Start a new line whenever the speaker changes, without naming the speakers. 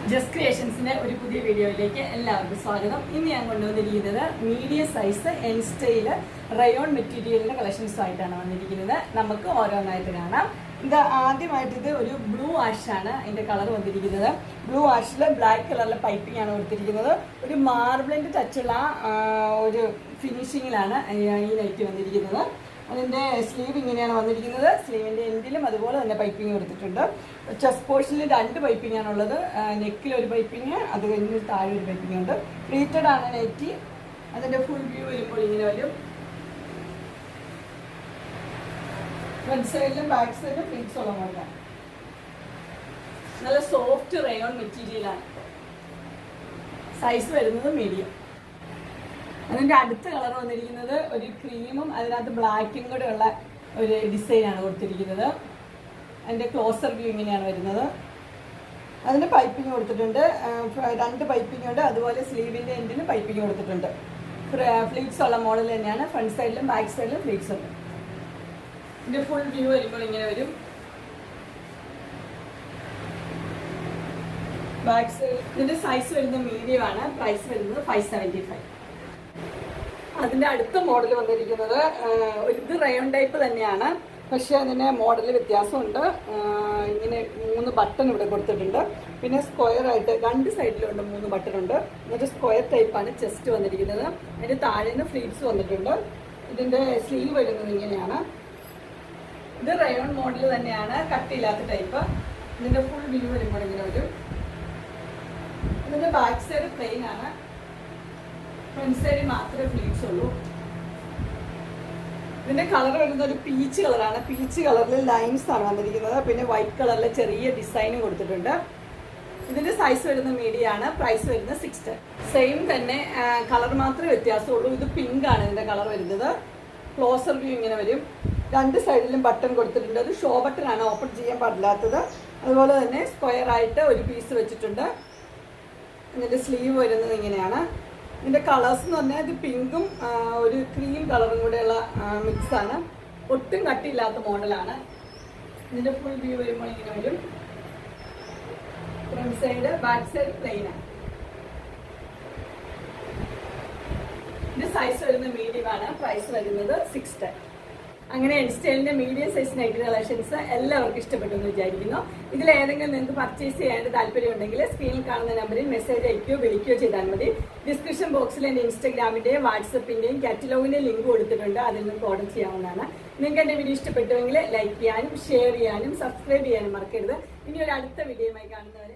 Just ക്രിയേഷൻസിന്റെ ഒരു പുതിയ വീഡിയോയിലേക്ക് എല്ലാവർക്കും സ്വാഗതം. ഇന്ന് ഞാൻ കൊണ്ടുവന്നിരിക്കുന്നത് medium size N style rayon മെറ്റീരിയലിന്റെ കളക്ഷൻസ് ആയിട്ടാണ് വന്നിരിക്കുന്നത്. നമുക്ക് ഓരോന്നായിട്ട് കാണാം. ഇത് ആദ്യമായിട്ട് ഇത് ഒരു ബ്ലൂ ആഷാണ് അതിന്റെ കളർ വന്നിരിക്കുന്നത്. ബ്ലൂ ആഷിൽ ബ്ലാക്ക് കളറിലെ പൈപ്പിംഗ് ആണ് കൊടുത്തിരിക്കുന്നത്. ഒരു മാർബിളിന്റെ ടച്ചുള്ള ഒരു ഫിനിഷിങ്ങിലാണ് ഈ നൈറ്റ് വന്നിരിക്കുന്നത്. അതിൻ്റെ സ്ലീവ് ഇങ്ങനെയാണ് വന്നിരിക്കുന്നത്. സ്ലീവിൻ്റെ എൻഡിലും അതുപോലെ തന്നെ പൈപ്പിംഗ് കൊടുത്തിട്ടുണ്ട്. ചെസ്റ്റ് പോർഷനിൽ 2 പൈപ്പിംഗ് ആണുള്ളത്. നെക്കിൽ ഒരു പൈപ്പിംഗ്, അത് കഴിഞ്ഞ് താഴെ ഒരു പൈപ്പിംഗ് ഉണ്ട്. പ്ലീറ്റഡ് ആണ് നൈറ്റി. അതിൻ്റെ ഫുൾ വ്യൂ വരുമ്പോൾ ഇങ്ങനെ വരും. ഫ്രണ്ട് സൈഡിലും ബാക്ക് സൈഡിലും പ്ലീറ്റ്സ് ഉള്ള മോഡലാണ്. നല്ല സോഫ്റ്റ് റയോൺ മെറ്റീരിയലാണ്. സൈസ് വരുന്നത് മീഡിയം. അതിൻ്റെ അടുത്ത കളർ വന്നിരിക്കുന്നത് ഒരു ക്രീമും അതിനകത്ത് ബ്ലാക്കും കൂടെ ഉള്ള ഒരു ഡിസൈനാണ് കൊടുത്തിരിക്കുന്നത്. അതിൻ്റെ ക്ലോസർ വ്യൂ ഇങ്ങനെയാണ് വരുന്നത്. അതിന് പൈപ്പിംഗ് കൊടുത്തിട്ടുണ്ട്. 2 പൈപ്പിംഗ് ഉണ്ട്. അതുപോലെ സ്ലീവിൻ്റെ എൻഡിന് പൈപ്പിംഗ് കൊടുത്തിട്ടുണ്ട്. ഫ്ലീറ്റ്സ് ഉള്ള മോഡൽ തന്നെയാണ്. ഫ്രണ്ട് സൈഡിലും ബാക്ക് സൈഡിലും ഫ്ലീറ്റ്സ് ഉണ്ട്. ഇതിൻ്റെ ഫുൾ വ്യൂ വരുമ്പോൾ ഇങ്ങനെ വരും. ബാക്ക് സൈഡ് ഇതിൻ്റെ സൈസ് വരുന്നത് മീഡിയം ആണ്. പ്രൈസ് വരുന്നത് 575. അതിൻ്റെ അടുത്ത മോഡൽ വന്നിരിക്കുന്നത് ഇത് റയോൺ ടൈപ്പ് തന്നെയാണ്, പക്ഷേ അതിന് മോഡൽ വ്യത്യാസമുണ്ട്. ഇങ്ങനെ 3 ബട്ടൺ ഇവിടെ കൊടുത്തിട്ടുണ്ട്. പിന്നെ സ്ക്വയർ ആയിട്ട് 2 സൈഡിലുണ്ട് 3 ബട്ടൺ ഉണ്ട്. എന്നിട്ട് സ്ക്വയർ ടൈപ്പാണ് ചെസ്റ്റ് വന്നിരിക്കുന്നത്. അതിൻ്റെ താഴെ നിന്ന് ഫ്ലീറ്റ്സ് വന്നിട്ടുണ്ട്. ഇതിൻ്റെ സ്ലീവ് വരുന്നത് ഇങ്ങനെയാണ്. ഇത് റയോൺ മോഡൽ തന്നെയാണ്, കട്ടിയില്ലാത്ത ടൈപ്പ്. ഇതിൻ്റെ ഫുൾ വ്യൂ വരുമ്പോൾ ഇങ്ങനെ വരും. ഇതിൻ്റെ ബാക്ക് സൈഡ് പ്ലെയിൻ ആണ്. ഫ്രണ്ട് സൈഡിൽ മാത്രമേ ഫ്ലീറ്റ്സ് ഉള്ളൂ. ഇതിന്റെ കളർ വരുന്നത് ഒരു പീച്ച് കളറാണ്. പീച്ച് കളറിൽ ലൈൻസ് ആണ് വന്നിരിക്കുന്നത്. പിന്നെ വൈറ്റ് കളറിൽ ചെറിയ ഡിസൈനും കൊടുത്തിട്ടുണ്ട്. ഇതിന്റെ സൈസ് വരുന്നത് മീഡിയം ആണ്. പ്രൈസ് വരുന്നത് 610. സെയിം തന്നെ, കളർ മാത്രമേ വ്യത്യാസമുള്ളൂ. ഇത് പിങ്ക് ആണ് ഇതിന്റെ കളർ വരുന്നത്. ക്ലോസർ വ്യൂ ഇങ്ങനെ വരും. 2 സൈഡിലും ബട്ടൺ കൊടുത്തിട്ടുണ്ട്. അത് ഷോ ബട്ടൺ ആണ്, ഓപ്പൺ ചെയ്യാൻ പാടില്ലാത്തത്. അതുപോലെ തന്നെ സ്ക്വയർ ആയിട്ട് ഒരു പീസ് വെച്ചിട്ടുണ്ട്. ഇതിന്റെ സ്ലീവ് വരുന്നത് ഇങ്ങനെയാണ്. ഇതിൻ്റെ കളേഴ്സ് എന്ന് പറഞ്ഞാൽ ഇത് പിങ്കും ഒരു ക്രീം കളറും കൂടെയുള്ള മിക്സാണ്. ഒട്ടും കട്ടിയില്ലാത്ത മോഡലാണ്. ഇതിൻ്റെ ഫുൾ വ്യൂ വരുമ്പോൾ ഇങ്ങനെ വരും. Front side back side plain ആണ്. ഇതിൻ്റെ സൈസ് വരുന്നത് മീഡിയം ആണ്. പ്രൈസ് വരുന്നത് 610. അങ്ങനെ എൻ സ്റ്റൈലിന്റെ മീഡിയം സൈസ് നൈറ്റ് കളക്ഷൻസ് എല്ലാവർക്കും ഇഷ്ടപ്പെട്ടു എന്ന് വിചാരിക്കുന്നു. ഇതിലേതെങ്കിലും നിങ്ങൾക്ക് പർച്ചേസ് ചെയ്യാൻ താല്പര്യം ഉണ്ടെങ്കിൽ സ്ക്രീനിൽ കാണുന്ന നമ്പറിൽ മെസ്സേജ് അയക്കുകയോ വിളിക്കുകയോ ചെയ്താൽ മതി. ഡിസ്ക്രിപ്ഷൻ ബോക്സിൽ എൻ്റെ ഇൻസ്റ്റാഗ്രാമിൻ്റെയും വാട്സപ്പിൻ്റെയും കാറ്റലോഗിൻ്റെയും ലിങ്ക് കൊടുത്തിട്ടുണ്ട്. അതിൽ നിങ്ങൾക്ക് ഓർഡർ ചെയ്യാവുന്നതാണ്. നിങ്ങൾക്ക് എൻ്റെ വീഡിയോ ഇഷ്ടപ്പെട്ടുവെങ്കിൽ ലൈക്ക് ചെയ്യാനും ഷെയർ ചെയ്യാനും സബ്സ്ക്രൈബ് ചെയ്യാനും മറക്കരുത്. ഇനി ഒരു അടുത്ത വീഡിയോയുമായി കാണുന്നവരെ